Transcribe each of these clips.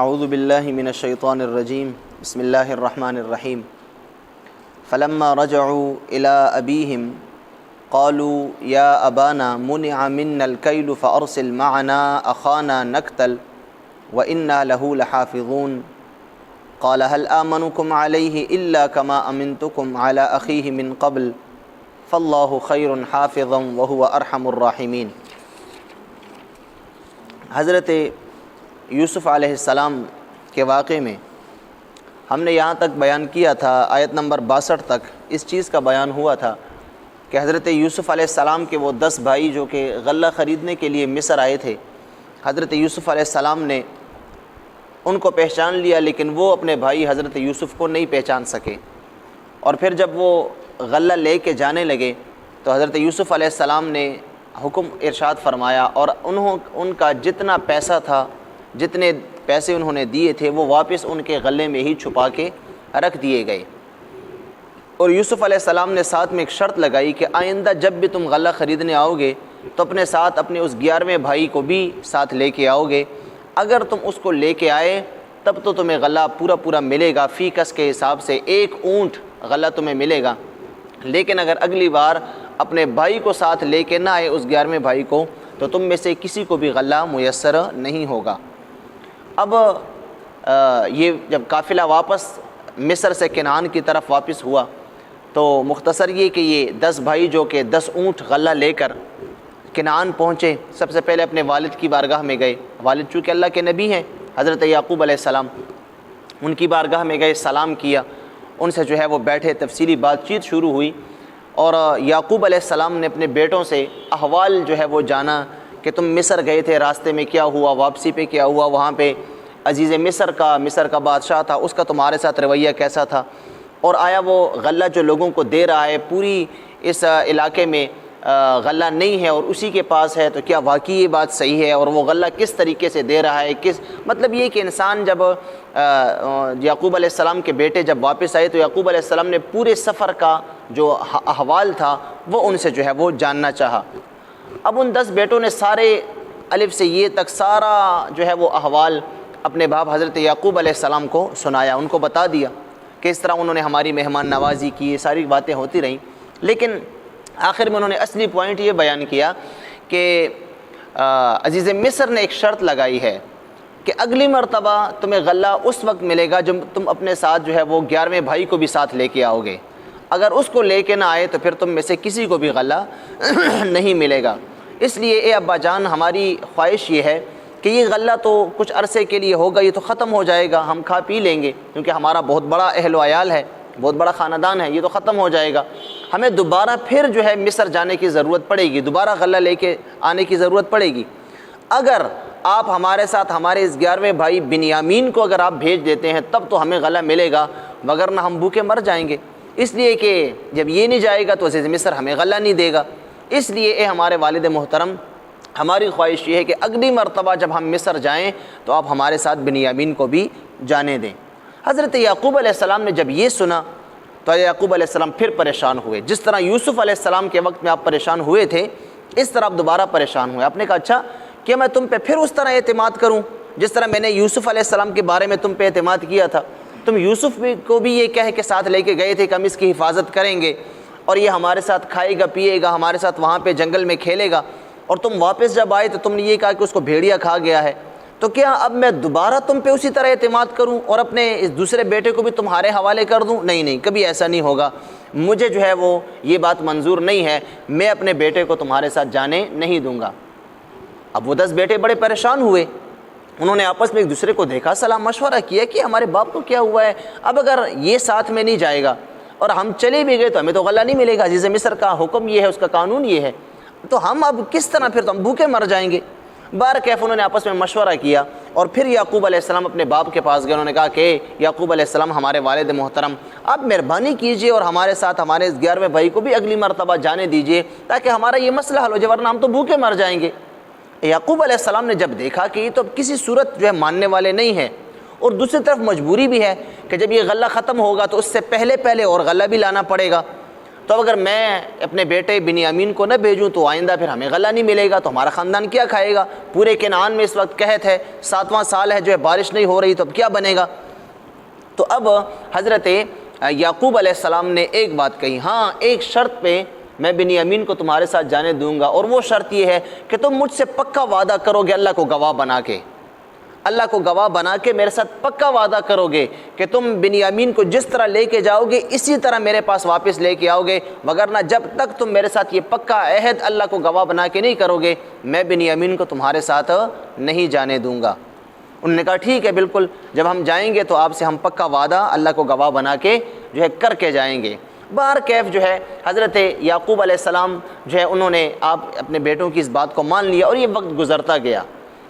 اعوذ باللہ من الشیطان الرجیم بسم اللہ الرحمن الرحیم فلما رجعوا الى ابیہم قالوا یا ابانا منع منا الکیل فارسل معنا اخانا نکتل وإنا له لحافظون قال هل آمنكم عليه إلا كما أمنتكم على أخيه من قبل فالله خير حافظا وهو أرحم الراحمين۔ حضرت یوسف علیہ السلام کے واقعے میں ہم نے یہاں تک بیان کیا تھا، آیت نمبر 62 تک اس چیز کا بیان ہوا تھا کہ حضرت یوسف علیہ السلام کے وہ 10 بھائی جو کہ غلہ خریدنے کے لیے مصر آئے تھے، حضرت یوسف علیہ السلام نے ان کو پہچان لیا، لیکن وہ اپنے بھائی حضرت یوسف کو نہیں پہچان سکے، اور پھر جب وہ غلہ لے کے جانے لگے تو حضرت یوسف علیہ السلام نے حکم ارشاد فرمایا، اور ان کا جتنا پیسہ تھا، جتنے پیسے انہوں نے دیے تھے، وہ واپس ان کے غلے میں ہی چھپا کے رکھ دیے گئے۔ اور یوسف علیہ السلام نے ساتھ میں ایک شرط لگائی کہ آئندہ جب بھی تم غلہ خریدنے آؤ گے تو اپنے ساتھ اپنے اس 11ویں بھائی کو بھی ساتھ لے کے آؤ گے، اگر تم اس کو لے کے آئے تب تو تمہیں غلہ پورا ملے گا، فی کس کے حساب سے 1 اونٹ غلہ تمہیں ملے گا، لیکن اگر اگلی بار اپنے بھائی کو ساتھ لے کے نہ آئے اس 11ویں بھائی کو تو تم میں سے کسی کو بھی غلہ میسر نہیں ہوگا۔ اب یہ جب قافلہ واپس مصر سے کنعان کی طرف واپس ہوا تو مختصر یہ کہ یہ 10 بھائی جو کہ 10 اونٹ غلہ لے کر کنعان پہنچے، سب سے پہلے اپنے والد کی بارگاہ میں گئے۔ والد چونکہ اللہ کے نبی ہیں حضرت یعقوب علیہ السلام، ان کی بارگاہ میں گئے، سلام کیا، ان سے جو ہے وہ بیٹھے، تفصیلی بات چیت شروع ہوئی، اور یعقوب علیہ السلام نے اپنے بیٹوں سے احوال جو ہے وہ جانا کہ تم مصر گئے تھے، راستے میں کیا ہوا، واپسی پہ کیا ہوا، وہاں پہ عزیز مصر کا بادشاہ تھا، اس کا تمہارے ساتھ رویہ کیسا تھا، اور آیا وہ غلہ جو لوگوں کو دے رہا ہے پوری اس علاقے میں غلہ نہیں ہے اور اسی کے پاس ہے، تو کیا واقعی یہ بات صحیح ہے، اور وہ غلہ کس طریقے سے دے رہا ہے، مطلب یہ کہ انسان جب یعقوب علیہ السلام کے بیٹے جب واپس آئے تو یعقوب علیہ السلام نے پورے سفر کا جو احوال تھا وہ ان سے جو ہے وہ جاننا چاہا۔ اب ان 10 بیٹوں نے سارے الف سے یہ تک سارا جو ہے وہ احوال اپنے باپ حضرت یعقوب علیہ السلام کو سنایا، ان کو بتا دیا کہ اس طرح انہوں نے ہماری مہمان نوازی کی، یہ ساری باتیں ہوتی رہیں، لیکن آخر میں انہوں نے اصلی پوائنٹ یہ بیان کیا کہ عزیز مصر نے ایک شرط لگائی ہے کہ اگلی مرتبہ تمہیں غلہ اس وقت ملے گا جب تم اپنے ساتھ جو ہے وہ 11ویں بھائی کو بھی ساتھ لے کے آؤ گے، اگر اس کو لے کے نہ آئے تو پھر تم میں سے کسی کو بھی غلہ نہیں ملے گا۔ اس لیے اے ابا جان، ہماری خواہش یہ ہے کہ یہ غلہ تو کچھ عرصے کے لیے ہوگا، یہ تو ختم ہو جائے گا، ہم کھا پی لیں گے، کیونکہ ہمارا بہت بڑا اہل و عیال ہے، بہت بڑا خاندان ہے، یہ تو ختم ہو جائے گا، ہمیں دوبارہ پھر جو ہے مصر جانے کی ضرورت پڑے گی، دوبارہ غلہ لے کے آنے کی ضرورت پڑے گی، اگر آپ ہمارے ساتھ ہمارے اس 11ویں بھائی بنیامین کو اگر آپ بھیج دیتے ہیں تب تو ہمیں غلہ ملے گا، وگرنہ ہم بھوکے مر جائیں گے، اس لیے کہ جب یہ نہیں جائے گا تو عزیز مصر ہمیں غلہ نہیں دے گا۔ اس لیے اے ہمارے والد محترم، ہماری خواہش یہ ہے کہ اگلی مرتبہ جب ہم مصر جائیں تو آپ ہمارے ساتھ بنیامین کو بھی جانے دیں۔ حضرت یعقوب علیہ السلام نے جب یہ سنا تو یعقوب علیہ السلام پھر پریشان ہوئے، جس طرح یوسف علیہ السلام کے وقت میں آپ پریشان ہوئے تھے اس طرح آپ دوبارہ پریشان ہوئے۔ آپ نے کہا اچھا کہ میں تم پہ پھر اس طرح اعتماد کروں جس طرح میں نے یوسف علیہ السلام کے بارے میں تم پہ اعتماد کیا تھا، تم یوسف کو بھی یہ کہہ کے ساتھ لے کے گئے تھے کہ ہم اس کی حفاظت کریں گے اور یہ ہمارے ساتھ کھائے گا پیے گا، ہمارے ساتھ وہاں پہ جنگل میں کھیلے گا، اور تم واپس جب آئے تو تم نے یہ کہا کہ اس کو بھیڑیا کھا گیا ہے، تو کیا اب میں دوبارہ تم پہ اسی طرح اعتماد کروں اور اپنے اس دوسرے بیٹے کو بھی تمہارے حوالے کر دوں؟ نہیں، کبھی ایسا نہیں ہوگا، مجھے جو ہے وہ یہ بات منظور نہیں ہے، میں اپنے بیٹے کو تمہارے ساتھ جانے نہیں دوں گا۔ اب وہ 10 بیٹے بڑے پریشان ہوئے، انہوں نے آپس میں ایک دوسرے کو دیکھا، صلاح مشورہ کیا کہ ہمارے باپ کو کیا ہوا ہے، اب اگر یہ ساتھ میں نہیں جائے گا اور ہم چلے بھی گئے تو ہمیں تو غلہ نہیں ملے گا، عزیز مصر کا حکم یہ ہے، اس کا قانون یہ ہے، تو ہم اب کس طرح، پھر تو ہم بھوکے مر جائیں گے۔ بہرکیف انہوں نے آپس میں مشورہ کیا اور پھر یعقوب علیہ السلام اپنے باپ کے پاس گئے، انہوں نے کہا کہ یعقوب علیہ السلام ہمارے والد محترم، آپ مہربانی کیجئے اور ہمارے ساتھ ہمارے اس 11ویں بھائی کو بھی اگلی مرتبہ جانے دیجئے تاکہ ہمارا یہ مسئلہ حل ہو جائے، ورنہ ہم تو بھوکے مر جائیں گے۔ یعقوب علیہ السلام نے جب دیکھا کہ یہ تو اب کسی صورت جو ہے ماننے والے نہیں ہیں، اور دوسری طرف مجبوری بھی ہے کہ جب یہ غلہ ختم ہوگا تو اس سے پہلے اور غلہ بھی لانا پڑے گا، تو اگر میں اپنے بیٹے بنیامین کو نہ بھیجوں تو آئندہ پھر ہمیں غلہ نہیں ملے گا، تو ہمارا خاندان کیا کھائے گا؟ پورے کنعان میں اس وقت قحط ہے، 7واں سال ہے جو ہے، بارش نہیں ہو رہی، تو اب کیا بنے گا؟ تو اب حضرت یعقوب علیہ السلام نے ایک بات کہی، ہاں ایک شرط پہ میں بنیامین کو تمہارے ساتھ جانے دوں گا، اور وہ شرط یہ ہے کہ تم مجھ سے پکا وعدہ کرو گے، اللہ کو گواہ بنا کے، اللہ کو گواہ بنا کے میرے ساتھ پکا وعدہ کرو گے کہ تم بنیامین کو جس طرح لے کے جاؤ گے اسی طرح میرے پاس واپس لے کے آؤ گے، وگرنہ جب تک تم میرے ساتھ یہ پکا عہد اللہ کو گواہ بنا کے نہیں کرو گے میں بنیامین کو تمہارے ساتھ نہیں جانے دوں گا۔ انہوں نے کہا ٹھیک ہے، بالکل، جب ہم جائیں گے تو آپ سے ہم پکا وعدہ اللہ کو گواہ بنا کے جو ہے کر کے جائیں گے۔ بہر کیف جو ہے حضرت یعقوب علیہ السلام جو ہے انہوں نے آپ اپنے بیٹوں کی اس بات کو مان لیا، اور یہ وقت گزرتا گیا۔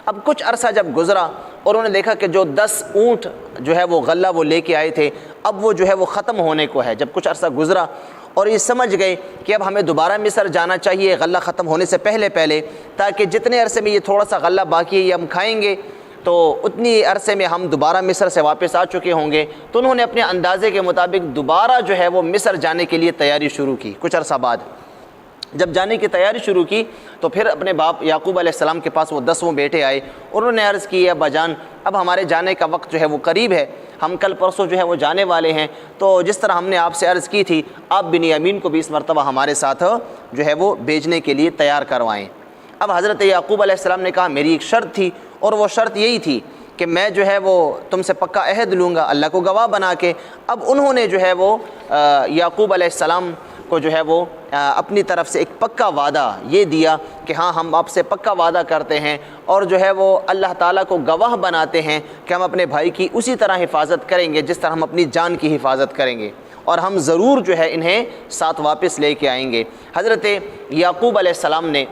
اب کچھ عرصہ جب گزرا اور انہوں نے دیکھا کہ جو 10 اونٹ جو ہے وہ غلہ وہ لے کے آئے تھے، اب وہ جو ہے وہ ختم ہونے کو ہے۔ جب کچھ عرصہ گزرا اور یہ سمجھ گئے کہ اب ہمیں دوبارہ مصر جانا چاہیے غلہ ختم ہونے سے پہلے تاکہ جتنے عرصے میں یہ تھوڑا سا غلہ باقی ہے یہ ہم کھائیں گے تو اتنی عرصے میں ہم دوبارہ مصر سے واپس آ چکے ہوں گے، تو انہوں نے اپنے اندازے کے مطابق دوبارہ جو ہے وہ مصر جانے کے لیے تیاری شروع کی۔ کچھ عرصہ بعد جب جانے کی تیاری شروع کی تو پھر اپنے باپ یعقوب علیہ السلام کے پاس وہ 10 بیٹے آئے، انہوں نے عرض کی ابا جان اب ہمارے جانے کا وقت جو ہے وہ قریب ہے، ہم کل پرسوں جو ہے وہ جانے والے ہیں، تو جس طرح ہم نے آپ سے عرض کی تھی آپ بنیامین کو بھی اس مرتبہ ہمارے ساتھ جو ہے وہ بھیجنے کے لیے تیار کروائیں۔ اب حضرت یعقوب علیہ السلام نے کہا میری ایک شرط تھی، اور وہ شرط یہی تھی کہ میں جو ہے وہ تم سے پکا عہد لوں گا اللہ کو گواہ بنا کے۔ اب انہوں نے جو ہے وہ یعقوب علیہ السلام کو جو ہے وہ اپنی طرف سے ایک پکا وعدہ یہ دیا کہ ہاں ہم آپ سے پکا وعدہ کرتے ہیں، اور جو ہے وہ اللہ تعالیٰ کو گواہ بناتے ہیں کہ ہم اپنے بھائی کی اسی طرح حفاظت کریں گے جس طرح ہم اپنی جان کی حفاظت کریں گے، اور ہم ضرور جو ہے انہیں ساتھ واپس لے کے آئیں گے۔ حضرت یعقوب علیہ السلام نے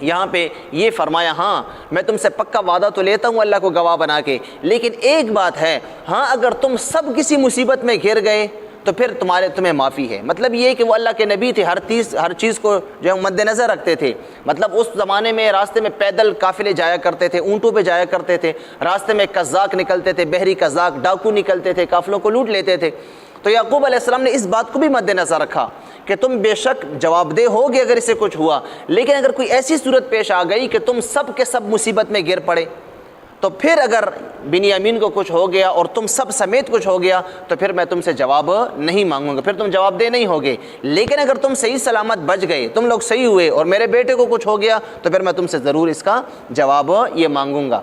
یہاں پہ یہ فرمایا ہاں میں تم سے پکا وعدہ تو لیتا ہوں اللہ کو گواہ بنا کے، لیکن ایک بات ہے، ہاں اگر تم سب کسی مصیبت میں گھر گئے تو پھر تمہیں معافی ہے۔ مطلب یہ کہ وہ اللہ کے نبی تھے، ہر چیز کو جو ہے مد نظر رکھتے تھے۔ مطلب اس زمانے میں راستے میں پیدل قافلے جایا کرتے تھے، اونٹوں پہ جایا کرتے تھے، راستے میں قزاق نکلتے تھے، بحری قزاق ڈاکو نکلتے تھے، قافلوں کو لوٹ لیتے تھے۔ تو یعقوب علیہ السلام نے اس بات کو بھی مد نظر رکھا کہ تم بے شک جواب دہ ہوگے اگر اسے کچھ ہوا، لیکن اگر کوئی ایسی صورت پیش آ گئی کہ تم سب کے سب مصیبت میں گر پڑے تو پھر اگر بنیامین کو کچھ ہو گیا اور تم سب سمیت کچھ ہو گیا تو پھر میں تم سے جواب نہیں مانگوں گا، پھر تم جواب دہ نہیں ہوگے، لیکن اگر تم صحیح سلامت بچ گئے، تم لوگ صحیح ہوئے اور میرے بیٹے کو کچھ ہو گیا تو پھر میں تم سے ضرور اس کا جواب یہ مانگوں گا۔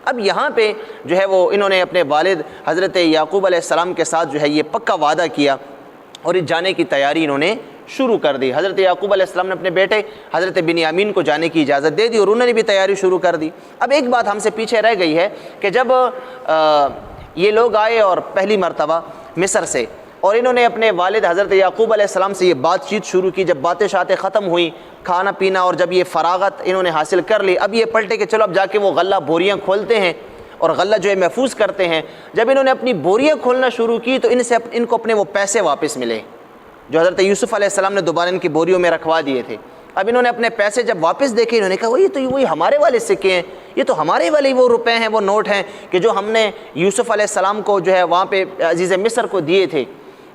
اب یہاں پہ جو ہے وہ انہوں نے اپنے والد حضرت یعقوب علیہ السلام کے ساتھ جو ہے یہ پکا وعدہ کیا اور اس جانے کی تیاری انہوں نے شروع کر دی۔ حضرت یعقوب علیہ السلام نے اپنے بیٹے حضرت بنیامین کو جانے کی اجازت دے دی اور انہوں نے بھی تیاری شروع کر دی۔ اب ایک بات ہم سے پیچھے رہ گئی ہے کہ جب یہ لوگ آئے اور پہلی مرتبہ مصر سے، اور انہوں نے اپنے والد حضرت یعقوب علیہ السلام سے یہ بات چیت شروع کی، جب باتیں شاتیں ختم ہوئیں، کھانا پینا، اور جب یہ فراغت انہوں نے حاصل کر لی، اب یہ پلٹے کہ چلو اب جا کے وہ غلہ بوریاں کھولتے ہیں اور غلہ جو ہے محفوظ کرتے ہیں۔ جب انہوں نے اپنی بوریاں کھولنا شروع کی تو ان کو اپنے وہ پیسے واپس ملے جو حضرت یوسف علیہ السلام نے دوبارہ ان کی بوریوں میں رکھوا دیے تھے۔ اب انہوں نے اپنے پیسے جب واپس دیکھے، انہوں نے کہا وہی ہمارے والے سکے ہیں، یہ تو ہمارے والے وہ روپے ہیں، وہ نوٹ ہیں کہ جو ہم نے یوسف علیہ السلام کو جو ہے وہاں پہ عزیز مصر کو دیے تھے،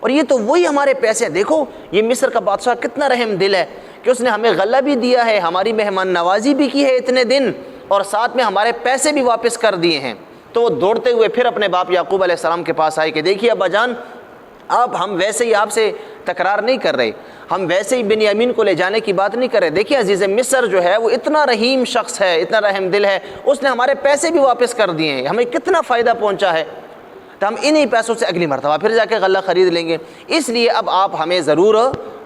اور یہ تو وہی ہمارے پیسے ہیں۔ دیکھو یہ مصر کا بادشاہ کتنا رحم دل ہے کہ اس نے ہمیں غلہ بھی دیا ہے، ہماری مہمان نوازی بھی کی ہے اتنے دن، اور ساتھ میں ہمارے پیسے بھی واپس کر دیے ہیں۔ تو وہ دوڑتے ہوئے پھر اپنے باپ یعقوب علیہ السلام کے پاس آئے کہ دیکھیے ابا جان، اب ہم ویسے ہی آپ سے تکرار نہیں کر رہے، ہم ویسے ہی بنیامین کو لے جانے کی بات نہیں کر رہے۔ دیکھیے عزیز مصر جو ہے وہ اتنا رحیم شخص ہے، اتنا رحم دل ہے، اس نے ہمارے پیسے بھی واپس کر دیے ہیں، ہمیں کتنا فائدہ پہنچا ہے، تو ہم انہی پیسوں سے اگلی مرتبہ پھر جا کے غلہ خرید لیں گے، اس لیے اب آپ ہمیں ضرور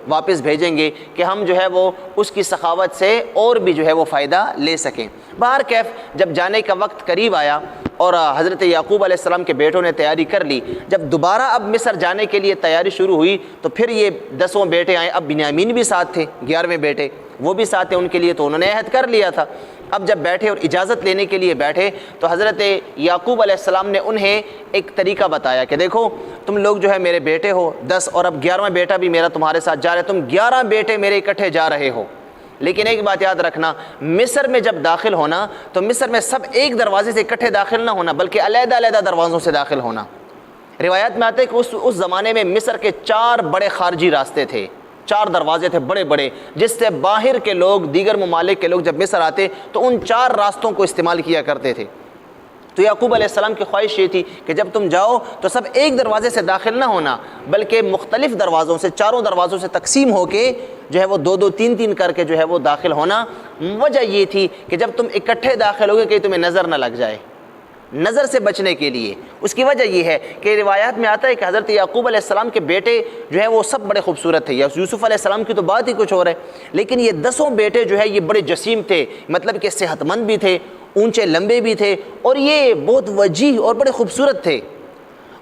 واپس بھیجیں گے کہ ہم جو ہے وہ اس کی سخاوت سے اور بھی جو ہے وہ فائدہ لے سکیں۔ بہر کیف جب جانے کا وقت قریب آیا اور حضرت یعقوب علیہ السلام کے بیٹوں نے تیاری کر لی، جب دوبارہ اب مصر جانے کے لیے تیاری شروع ہوئی تو پھر یہ 10 بیٹے آئے، اب بنیامین بھی ساتھ تھے، 11ویں بیٹے وہ بھی ساتھ تھے ان کے لیے، تو انہوں نے عہد کر لیا تھا۔ اب جب بیٹھے اور اجازت لینے کے لیے بیٹھے تو حضرت یعقوب علیہ السلام نے انہیں ایک طریقہ بتایا کہ دیکھو تم لوگ جو ہے میرے بیٹے ہو 10، اور اب 11واں بیٹا بھی میرا تمہارے ساتھ جا رہا ہے، تم 11 بیٹے میرے اکٹھے جا رہے ہو، لیکن ایک بات یاد رکھنا، مصر میں جب داخل ہونا تو مصر میں سب ایک دروازے سے اکٹھے داخل نہ ہونا بلکہ علیحدہ علیحدہ دروازوں سے داخل ہونا۔ روایات میں آتا ہے کہ اس زمانے میں مصر کے 4 بڑے خارجی راستے تھے، 4 دروازے تھے بڑے بڑے، جس سے باہر کے لوگ، دیگر ممالک کے لوگ جب مصر آتے تو ان 4 راستوں کو استعمال کیا کرتے تھے۔ تو یعقوب علیہ السلام کی خواہش یہ تھی کہ جب تم جاؤ تو سب ایک دروازے سے داخل نہ ہونا، بلکہ مختلف دروازوں سے، 4 دروازوں سے تقسیم ہو کے جو ہے وہ 2 3 کر کے جو ہے وہ داخل ہونا۔ وجہ یہ تھی کہ جب تم اکٹھے داخل ہوگے کہ تمہیں نظر نہ لگ جائے، نظر سے بچنے کے لیے۔ اس کی وجہ یہ ہے کہ روایات میں آتا ہے کہ حضرت یعقوب علیہ السلام کے بیٹے جو ہے وہ سب بڑے خوبصورت تھے، یوسف علیہ السلام کی تو بات ہی کچھ اور ہے، لیکن یہ 10 بیٹے جو ہے یہ بڑے جسیم تھے، مطلب کہ صحت مند بھی تھے، اونچے لمبے بھی تھے، اور یہ بہت وجیح اور بڑے خوبصورت تھے۔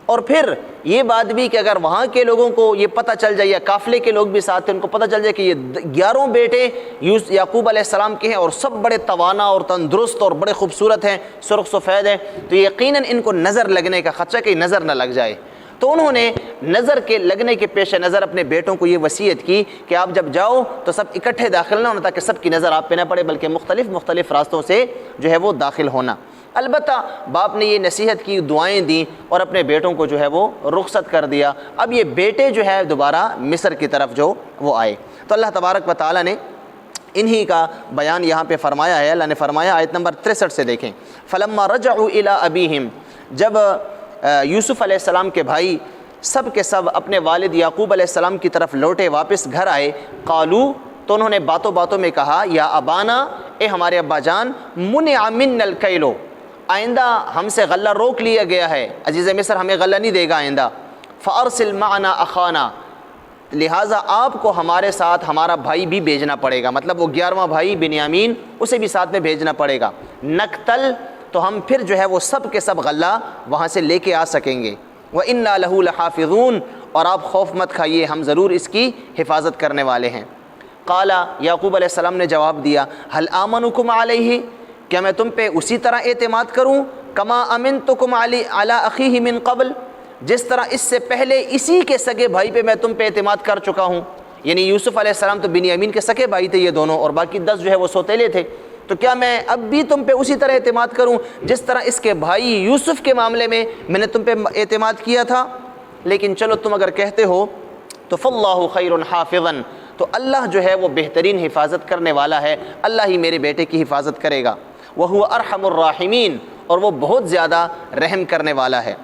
اور پھر یہ بات بھی کہ اگر وہاں کے لوگوں کو یہ پتہ چل جائے، یا قافلے کے لوگ بھی ساتھ تھے، ان کو پتہ چل جائے کہ یہ 11 بیٹے یعقوب علیہ السلام کے ہیں اور سب بڑے توانا اور تندرست اور بڑے خوبصورت ہیں، سرخ سفید ہیں، تو یقیناً ان کو نظر لگنے کا خدشہ کہ نظر نہ لگ جائے۔ تو انہوں نے نظر کے لگنے کے پیش نظر اپنے بیٹوں کو یہ وصیت کی کہ آپ جب جاؤ تو سب اکٹھے داخل نہ ہونا، تاکہ سب کی نظر آپ پہ نہ پڑے، بلکہ مختلف راستوں سے جو ہے وہ داخل ہونا۔ البتہ باپ نے یہ نصیحت کی، دعائیں دیں اور اپنے بیٹوں کو جو ہے وہ رخصت کر دیا۔ اب یہ بیٹے جو ہے دوبارہ مصر کی طرف جو وہ آئے، تو اللہ تبارک و تعالیٰ نے انہی کا بیان یہاں پہ فرمایا ہے۔ اللہ نے فرمایا آیت نمبر 63 سے دیکھیں، فلما رجعوا الی ابیہم، جب یوسف علیہ السلام کے بھائی سب کے سب اپنے والد یعقوب علیہ السلام کی طرف لوٹے، واپس گھر آئے، قالو، تو انہوں نے باتوں باتوں میں کہا، یا ابانا، اے ہمارے ابا جان، منع منا الکیل، آئندہ ہم سے غلہ روک لیا گیا ہے، عزیز مصر ہمیں غلہ نہیں دے گا آئندہ، فارسل معنا اخانا، لہٰذا آپ کو ہمارے ساتھ ہمارا بھائی بھی بھیجنا پڑے گا، مطلب وہ 11واں بھائی بنیامین، اسے بھی ساتھ میں بھیجنا پڑے گا، نقتل، تو ہم پھر جو ہے وہ سب کے سب غلہ وہاں سے لے کے آ سکیں گے، وَإِنَّا لَهُ لَحَافِظُونَ، اور آپ خوف مت کھائیے، ہم ضرور اس کی حفاظت کرنے والے ہیں۔ قال، یعقوب علیہ السلام نے جواب دیا، هل آمنکم علیہ، کیا میں تم پہ اسی طرح اعتماد کروں، کما امنتکم علی اخیہ من قبل، جس طرح اس سے پہلے اسی کے سگے بھائی پہ میں تم پہ اعتماد کر چکا ہوں۔ یعنی یوسف علیہ السلام تو بنیامین کے سگے بھائی تھے یہ دونوں، اور باقی 10 جو ہے وہ سوتیلے تھے، تو کیا میں اب بھی تم پہ اسی طرح اعتماد کروں جس طرح اس کے بھائی یوسف کے معاملے میں میں نے تم پہ اعتماد کیا تھا؟ لیکن چلو تم اگر کہتے ہو تو فاللہ خیر حافظا، تو اللہ جو ہے وہ بہترین حفاظت کرنے والا ہے، اللہ ہی میرے بیٹے کی حفاظت کرے گا، وہو ارحم الراحمین، اور وہ بہت زیادہ رحم کرنے والا ہے۔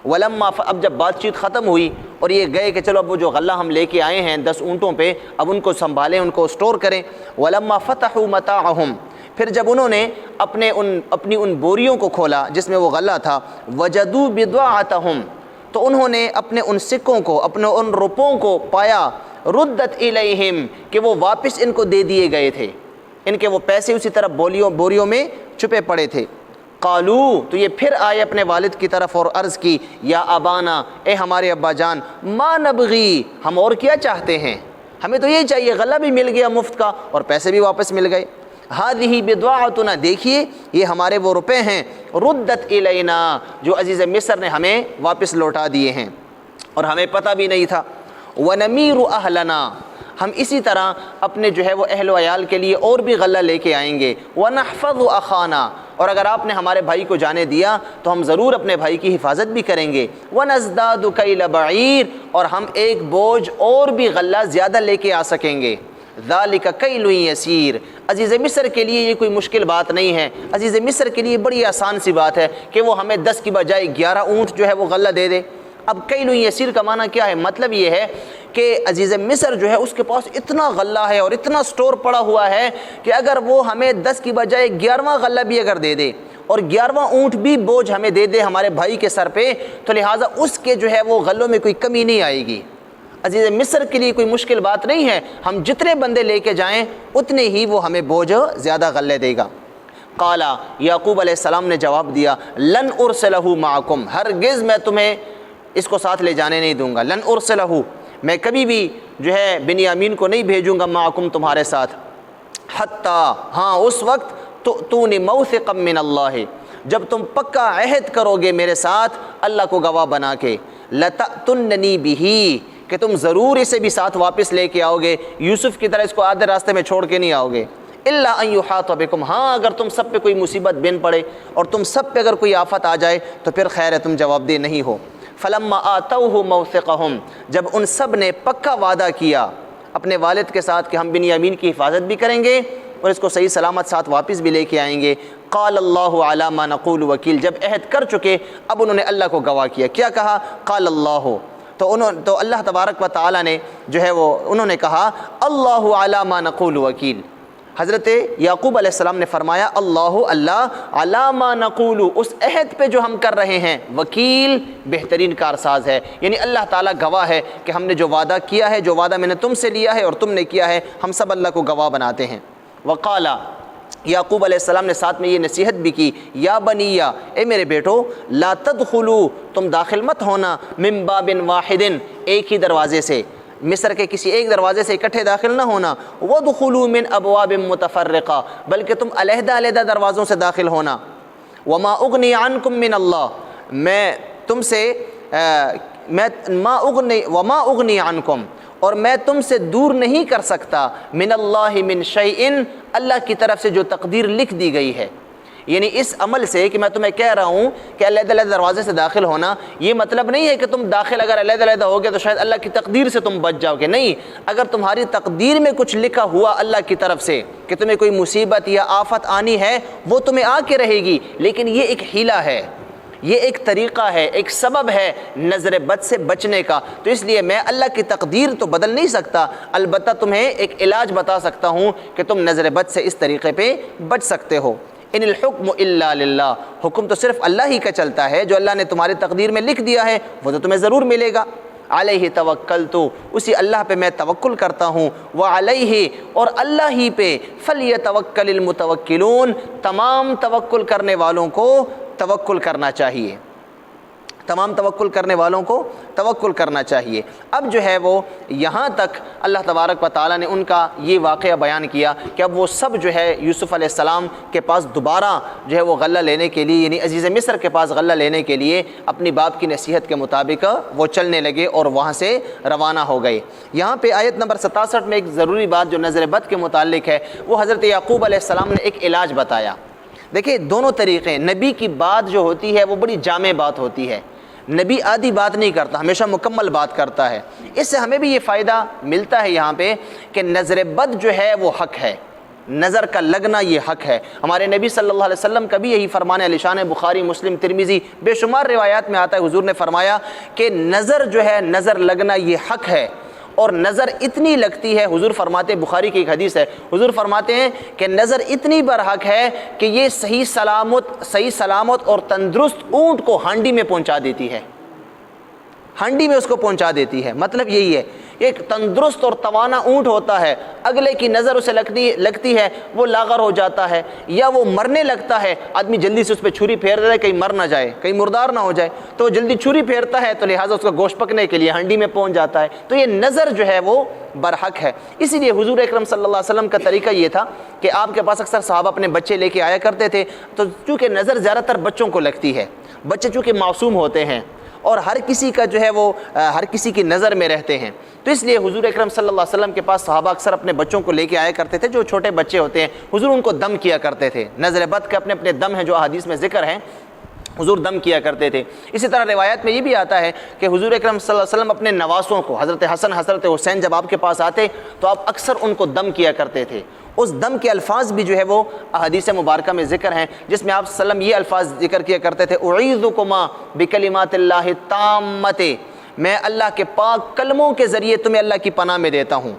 ولما، اب جب بات چیت ختم ہوئی اور یہ گئے کہ چلو اب وہ جو غلہ ہم لے کے آئے ہیں 10 اونٹوں پہ، اب ان کو سنبھالیں، ان کو اسٹور کریں۔ ولما فتحوا متاعهم، پھر جب انہوں نے اپنی ان بوریوں کو کھولا جس میں وہ غلہ تھا، وجدوا بضاعتهم، تو انہوں نے اپنے ان سکوں کو، اپنے ان روپوں کو پایا، ردت الیہم، کہ وہ واپس ان کو دے دیے گئے تھے، ان کے وہ پیسے اسی طرح بوریوں میں چھپے پڑے تھے۔ قالو، تو یہ پھر آئے اپنے والد کی طرف اور عرض کی، یا ابانا، اے ہمارے ابا جان، ما نبغی، ہم اور کیا چاہتے ہیں، ہمیں تو یہ چاہیے، غلہ بھی مل گیا مفت کا اور پیسے بھی واپس مل گئے۔ ہذہ بضاعتنا، دیکھیے یہ ہمارے وہ روپے ہیں، ردت الینا، جو عزیز مصر نے ہمیں واپس لوٹا دیے ہیں اور ہمیں پتہ بھی نہیں تھا۔ ونمیر اہلنا، ہم اسی طرح اپنے جو ہے وہ اہل و عیال کے لیے اور بھی غلہ لے کے آئیں گے۔ ونحفظ اخانا، اور اگر آپ نے ہمارے بھائی کو جانے دیا تو ہم ضرور اپنے بھائی کی حفاظت بھی کریں گے۔ ونزداد کیل بعیر، اور ہم ایک بوجھ اور بھی غلہ زیادہ لے کے آ سکیں گے۔ ذالک کیل یسیر، عزیز مصر کے لیے یہ کوئی مشکل بات نہیں ہے، عزیز مصر کے لیے بڑی آسان سی بات ہے کہ وہ ہمیں 10 کی بجائے 11 اونٹ جو ہے وہ غلہ دے دے۔ اب کیل یسیر کا معنی کیا ہے؟ مطلب یہ ہے کہ عزیز مصر جو ہے اس کے پاس اتنا غلہ ہے اور اتنا سٹور پڑا ہوا ہے کہ اگر وہ ہمیں 10 کی بجائے 11واں غلہ بھی اگر دے دے اور 11واں اونٹ بھی بوجھ ہمیں دے دے ہمارے بھائی کے سر پہ، تو لہٰذا اس کے جو ہے وہ غلوں میں کوئی کمی نہیں آئے گی۔ عزیز مصر کے لیے کوئی مشکل بات نہیں ہے، ہم جتنے بندے لے کے جائیں اتنے ہی وہ ہمیں بوجھ زیادہ غلے دے گا۔ قال، یعقوب علیہ السلام نے جواب دیا، لن ارسلہ معکم، ہرگز میں تمہیں اس کو ساتھ لے جانے نہیں دوں گا، لن ارسلہ، میں کبھی بھی جو ہے بنیامین کو نہیں بھیجوں گا معکم تمہارے ساتھ، حتیٰ، ہاں اس وقت تؤتونی موثقا من اللہ، جب تم پکا عہد کرو گے میرے ساتھ اللہ کو گواہ بنا کے، لتأتننی بہ، کہ تم ضرور اسے بھی ساتھ واپس لے کے آؤ گے، یوسف کی طرح اس کو آدھے راستے میں چھوڑ کے نہیں آؤ گے، الا ان یحاط بکم، ہاں اگر تم سب پہ کوئی مصیبت بن پڑے اور تم سب پہ اگر کوئی آفت آ جائے تو پھر خیر ہے، تم جواب دہ نہیں ہو۔ فلما آتوہ موثقہم، جب ان سب نے پکا وعدہ کیا اپنے والد کے ساتھ کہ ہم بنیامین کی حفاظت بھی کریں گے اور اس کو صحیح سلامت ساتھ واپس بھی لے کے آئیں گے۔ قال اللہ علی ما نقول وکیل، جب عہد کر چکے اب انہوں نے اللہ کو گواہ کیا، کیا کہا؟ قال اللہ، تو اللہ تبارک و تعالیٰ نے جو ہے وہ انہوں نے کہا اللہ علی ما نقول وکیل۔ حضرت یعقوب علیہ السلام نے فرمایا اللہ علی ما نقول، اس عہد پہ جو ہم کر رہے ہیں، وکیل بہترین کارساز ہے، یعنی اللہ تعالیٰ گواہ ہے کہ ہم نے جو وعدہ کیا ہے، جو وعدہ میں نے تم سے لیا ہے اور تم نے کیا ہے، ہم سب اللہ کو گواہ بناتے ہیں۔ وقال، یعقوب علیہ السلام نے ساتھ میں یہ نصیحت بھی کی، یا بنیا، اے میرے بیٹو، لا تدخلوا، تم داخل مت ہونا، من باب واحد، ایک ہی دروازے سے، مصر کے کسی ایک دروازے سے اکٹھے داخل نہ ہونا، وادخلوا من ابواب متفرقہ، بلکہ تم علیحدہ علیحدہ دروازوں سے داخل ہونا۔ وما اغنی عنکم من اللہ، میں تم سے وما اغنی عنکم، اور میں تم سے دور نہیں کر سکتا، من اللہ من شیء، اللہ کی طرف سے جو تقدیر لکھ دی گئی ہے۔ یعنی اس عمل سے کہ میں تمہیں کہہ رہا ہوں کہ علیحدہ علیحدہ دروازے سے داخل ہونا، یہ مطلب نہیں ہے کہ تم داخل اگر علیحدہ علیحدہ ہوگے تو شاید اللہ کی تقدیر سے تم بچ جاؤ گے، نہیں، اگر تمہاری تقدیر میں کچھ لکھا ہوا اللہ کی طرف سے کہ تمہیں کوئی مصیبت یا آفت آنی ہے، وہ تمہیں آ کے رہے گی، لیکن یہ ایک حیلہ ہے، یہ ایک طریقہ ہے، ایک سبب ہے نظر بد سے بچنے کا، تو اس لیے میں اللہ کی تقدیر تو بدل نہیں سکتا، البتہ تمہیں ایک علاج بتا سکتا ہوں کہ تم نظر بد سے اس طریقے پہ بچ سکتے ہو۔ ان الحکم الا للہ، حکم تو صرف اللہ ہی کا چلتا ہے، جو اللہ نے تمہاری تقدیر میں لکھ دیا ہے وہ تو تمہیں ضرور ملے گا۔ علیہ توکلت، اسی اللہ پہ میں توکل کرتا ہوں، وعلیہ، اور اللہ ہی پہ، فلیتوکل المتوکلون، تمام توکل کرنے والوں کو توکل کرنا چاہیے، تمام توکل کرنے والوں کو توکل کرنا چاہیے۔ اب جو ہے وہ یہاں تک اللہ تبارک و تعالیٰ نے ان کا یہ واقعہ بیان کیا کہ اب وہ سب جو ہے یوسف علیہ السلام کے پاس دوبارہ جو ہے وہ غلہ لینے کے لیے، یعنی عزیز مصر کے پاس غلہ لینے کے لیے اپنی باپ کی نصیحت کے مطابق وہ چلنے لگے اور وہاں سے روانہ ہو گئے۔ یہاں پہ آیت نمبر 67 میں ایک ضروری بات جو نظر بد کے متعلق ہے، وہ حضرت یعقوب علیہ السلام نے ایک علاج بتایا۔ دیکھیں دونوں طریقے، نبی کی بات جو ہوتی ہے وہ بڑی جامع بات ہوتی ہے، نبی آدھی بات نہیں کرتا، ہمیشہ مکمل بات کرتا ہے۔ اس سے ہمیں بھی یہ فائدہ ملتا ہے یہاں پہ کہ نظر بد جو ہے وہ حق ہے، نظر کا لگنا یہ حق ہے۔ ہمارے نبی صلی اللہ علیہ وسلم کا بھی یہی فرمان ہے، علی شان بخاری، مسلم، ترمذی، بے شمار روایات میں آتا ہے، حضور نے فرمایا کہ نظر جو ہے، نظر لگنا یہ حق ہے، اور نظر اتنی لگتی ہے، حضور فرماتے ہیں، بخاری کی ایک حدیث ہے، حضور فرماتے ہیں کہ نظر اتنی برحق ہے کہ یہ صحیح سلامت اور تندرست اونٹ کو ہانڈی میں پہنچا دیتی ہے، ہانڈی میں اس کو پہنچا دیتی ہے۔ مطلب یہی ہے، ایک تندرست اور توانا اونٹ ہوتا ہے، اگلے کی نظر اسے لگتی ہے، وہ لاغر ہو جاتا ہے یا وہ مرنے لگتا ہے، آدمی جلدی سے اس پہ چھری پھیر دیتا ہے کہیں مر نہ جائے، کہیں مردار نہ ہو جائے، تو وہ جلدی چھری پھیرتا ہے، تو لہٰذا اس کا گوشت پکنے کے لیے ہانڈی میں پہنچ جاتا ہے۔ تو یہ نظر جو ہے وہ برحق ہے۔ اسی لیے حضور اکرم صلی اللہ علیہ وسلم کا طریقہ یہ تھا کہ آپ کے پاس اکثر صحابہ اپنے بچے لے کے آیا کرتے تھے، تو چونکہ نظر زیادہ تر بچوں کو لگتی ہے، بچے چونکہ معصوم ہوتے ہیں اور ہر کسی کا جو ہے وہ ہر کسی کی نظر میں رہتے ہیں، تو اس لیے حضور اکرم صلی اللہ علیہ وسلم کے پاس صحابہ اکثر اپنے بچوں کو لے کے آیا کرتے تھے، جو چھوٹے بچے ہوتے ہیں، حضور ان کو دم کیا کرتے تھے۔ نظر بد کے اپنے اپنے دم ہیں جو احادیث میں ذکر ہیں، حضور دم کیا کرتے تھے۔ اسی طرح روایت میں یہ بھی آتا ہے کہ حضور اکرم صلی اللہ علیہ وسلم اپنے نواسوں کو، حضرت حسن، حضرت حسین جب آپ کے پاس آتے تو آپ اکثر ان کو دم کیا کرتے تھے۔ اس دم کے الفاظ بھی جو ہے وہ احادیث مبارکہ میں ذکر ہیں، جس میں آپ صلی اللہ علیہ وسلم یہ الفاظ ذکر کیا کرتے تھے، اعیذکما بکلمات اللہ التامۃ، میں اللہ کے پاک کلموں کے ذریعے تمہیں اللہ کی پناہ میں دیتا ہوں،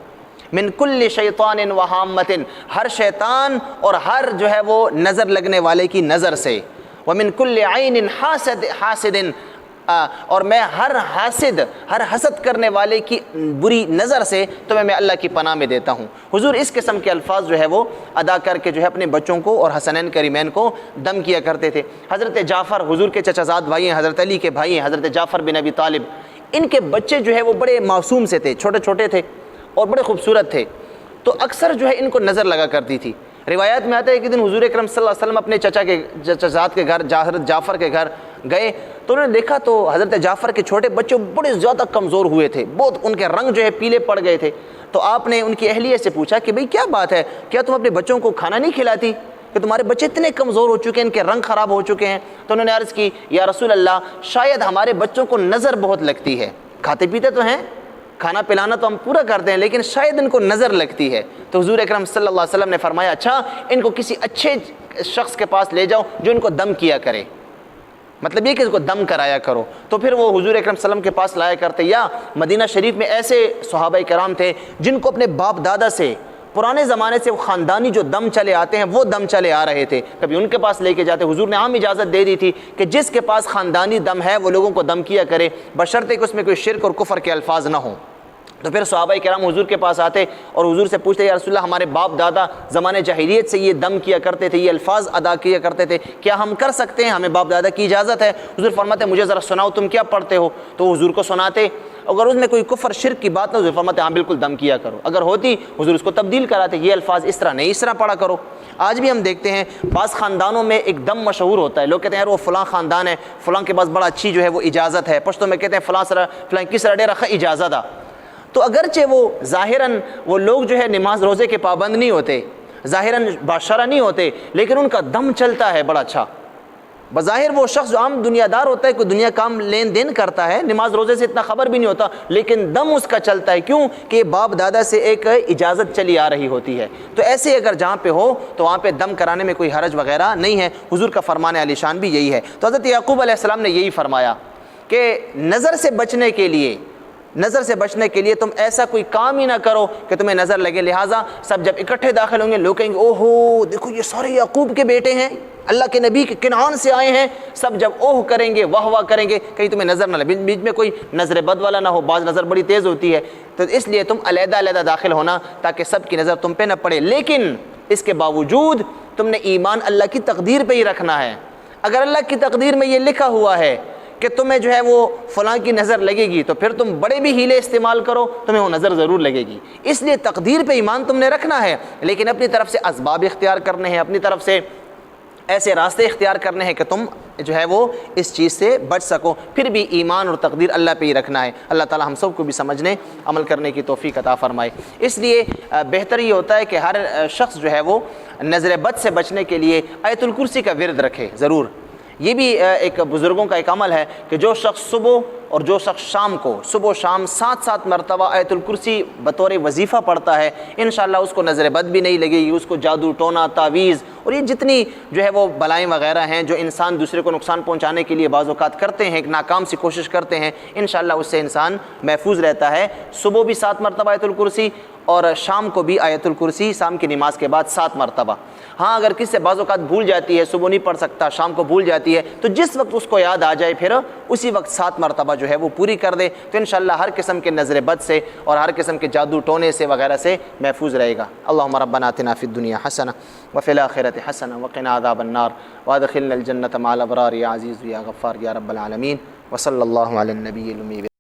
من کل شیطان وہامۃ، ہر شیطان اور ہر جو ہے وہ نظر لگنے والے کی نظر سے، ومن کل عین حاسد، اور میں ہر حسد کرنے والے کی بری نظر سے تمہیں میں اللہ کی پناہ میں دیتا ہوں۔ حضور اس قسم کے الفاظ جو ہے وہ ادا کر کے جو ہے اپنے بچوں کو اور حسنین کریمین کو دم کیا کرتے تھے۔ حضرت جعفر، حضور کے چچا زاد بھائی ہیں، حضرت علی کے بھائی ہیں، حضرت جعفر بن ابی طالب، ان کے بچے جو ہے وہ بڑے معصوم سے تھے، چھوٹے چھوٹے تھے اور بڑے خوبصورت تھے، تو اکثر جو ہے ان کو نظر لگا کرتی تھی۔ روایات میں آتا ہے کہ دن حضور اکرم صلی اللہ علیہ وسلم اپنے چچا زاد کے گھر، حضرت جعفر کے گھر گئے تو انہوں نے دیکھا تو حضرت جعفر کے چھوٹے بچے بڑے زیادہ کمزور ہوئے تھے، بہت ان کے رنگ جو ہے پیلے پڑ گئے تھے۔ تو آپ نے ان کی اہلیہ سے پوچھا کہ بھئی کیا بات ہے، کیا تم اپنے بچوں کو کھانا نہیں کھلاتی کہ تمہارے بچے اتنے کمزور ہو چکے ہیں، ان کے رنگ خراب ہو چکے ہیں؟ تو انہوں نے عرض کی، یا رسول اللہ، شاید ہمارے بچوں کو نظر بہت لگتی ہے، کھاتے پیتے تو ہیں کھانا پلانا تو ہم پورا کرتے ہیں لیکن شاید ان کو نظر لگتی ہے. تو حضور اکرم صلی اللہ علیہ وسلم نے فرمایا اچھا ان کو کسی اچھے شخص کے پاس لے جاؤ جو ان کو دم کیا کرے, مطلب یہ کہ اس کو دم کرایا کرو. تو پھر وہ حضور اکرم صلی اللہ علیہ وسلم کے پاس لایا کرتے. یا مدینہ شریف میں ایسے صحابہ کرام تھے جن کو اپنے باپ دادا سے پرانے زمانے سے وہ خاندانی جو دم چلے آتے ہیں وہ دم چلے آ رہے تھے, کبھی ان کے پاس لے کے جاتے. حضور نے عام اجازت دے دی تھی کہ جس کے پاس خاندانی دم ہے وہ لوگوں کو دم کیا کرے, بشرطے کہ اس میں کوئی شرک اور کفر کے الفاظ نہ ہوں. تو پھر صحابہ کرام حضور کے پاس آتے اور حضور سے پوچھتے یا رسول اللہ ہمارے باپ دادا زمانے جاہلیت سے یہ دم کیا کرتے تھے, یہ الفاظ ادا کیا کرتے تھے, کیا ہم کر سکتے ہیں, ہمیں باپ دادا کی اجازت ہے؟ حضور فرماتے مجھے ذرا سناؤ تم کیا پڑھتے ہو. تو حضور کو سناتے, اگر اس میں کوئی کفر شرک کی بات نہ حضور فرماتے ہاں بالکل دم کیا کرو, اگر ہوتی حضور اس کو تبدیل کراتے, یہ الفاظ اس طرح نہیں اس طرح پڑھا کرو. آج بھی ہم دیکھتے ہیں بعض خاندانوں میں ایک دم مشہور ہوتا ہے, لوگ کہتے ہیں یار وہ فلاں خاندان ہے, فلاں کے پاس بڑا اچھی جو ہے وہ اجازت ہے, پشتوں میں کہتے ہیں فلاں کس رڈے رکھا اجازت آ. تو اگرچہ وہ ظاہراً وہ لوگ جو ہے نماز روزے کے پابند نہیں ہوتے, ظاہراً باشرہ نہیں ہوتے, لیکن ان کا دم چلتا ہے بڑا اچھا. بظاہر وہ شخص جو عام دنیا دار ہوتا ہے, کوئی دنیا کام لین دین کرتا ہے, نماز روزے سے اتنا خبر بھی نہیں ہوتا, لیکن دم اس کا چلتا ہے. کیوں کہ باپ دادا سے ایک اجازت چلی آ رہی ہوتی ہے. تو ایسے اگر جہاں پہ ہو تو وہاں پہ دم کرانے میں کوئی حرج وغیرہ نہیں ہے. حضور کا فرمان عالی شان بھی یہی ہے. تو حضرت یعقوب علیہ السلام نے یہی فرمایا کہ نظر سے بچنے کے لیے تم ایسا کوئی کام ہی نہ کرو کہ تمہیں نظر لگے. لہٰذا سب جب اکٹھے داخل ہوں گے لوگ کہیں گے اوہو دیکھو یہ سارے یعقوب کے بیٹے ہیں, اللہ کے نبی کے کنعان سے آئے ہیں. سب جب اوہ کریں گے, واہ واہ کریں گے, کہیں تمہیں نظر نہ لگے, بیچ میں کوئی نظر بد والا نہ ہو, بعض نظر بڑی تیز ہوتی ہے. تو اس لیے تم علیحدہ علیحدہ داخل ہونا تاکہ سب کی نظر تم پہ نہ پڑے. لیکن اس کے باوجود تم نے ایمان اللہ کی تقدیر پہ ہی رکھنا ہے. اگر اللہ کی تقدیر میں یہ لکھا ہوا ہے کہ تمہیں جو ہے وہ فلاں کی نظر لگے گی تو پھر تم بڑے بھی ہیلے استعمال کرو, تمہیں وہ نظر ضرور لگے گی. اس لیے تقدیر پہ ایمان تم نے رکھنا ہے, لیکن اپنی طرف سے اسباب اختیار کرنے ہیں, اپنی طرف سے ایسے راستے اختیار کرنے ہیں کہ تم جو ہے وہ اس چیز سے بچ سکو. پھر بھی ایمان اور تقدیر اللہ پہ ہی رکھنا ہے. اللہ تعالی ہم سب کو بھی سمجھنے عمل کرنے کی توفیق عطا فرمائے. اس لیے بہتر یہ ہوتا ہے کہ ہر شخص جو ہے وہ نظر بد سے بچنے کے لیے آیت الکرسی کا ورد رکھے ضرور. یہ بھی ایک بزرگوں کا ایک عمل ہے کہ جو شخص صبح اور جو شخص شام کو صبح و شام 7 مرتبہ آیت الکرسی بطور وظیفہ پڑھتا ہے, انشاءاللہ اس کو نظر بد بھی نہیں لگے گی, اس کو جادو ٹونا تعویذ اور یہ جتنی جو ہے وہ بلائیں وغیرہ ہیں جو انسان دوسرے کو نقصان پہنچانے کے لیے بعض اوقات کرتے ہیں, ایک ناکام سی کوشش کرتے ہیں, انشاءاللہ اس سے انسان محفوظ رہتا ہے. صبح بھی 7 مرتبہ آیت الکرسی اور شام کو بھی آیت الکرسی شام کی نماز کے بعد 7 مرتبہ. ہاں اگر کس سے بعض اوقات بھول جاتی ہے, صبح نہیں پڑھ سکتا, شام کو بھول جاتی ہے, تو جس وقت اس کو یاد آ جائے پھر اسی وقت 7 مرتبہ جو ہے وہ پوری کر دے, تو انشاءاللہ ہر قسم کے نظر بد سے اور ہر قسم کے جادو ٹونے سے وغیرہ سے محفوظ رہے گا. اللہم ربنا آتنا فی الدنیا حسنہ وفی الآخرۃ حسنہ وقنا عذاب النار وادخلنا الجنۃ مع الابرار یا عزیز یا غفار یا رب العالمین. وصلی اللہ علی النبی الأمی.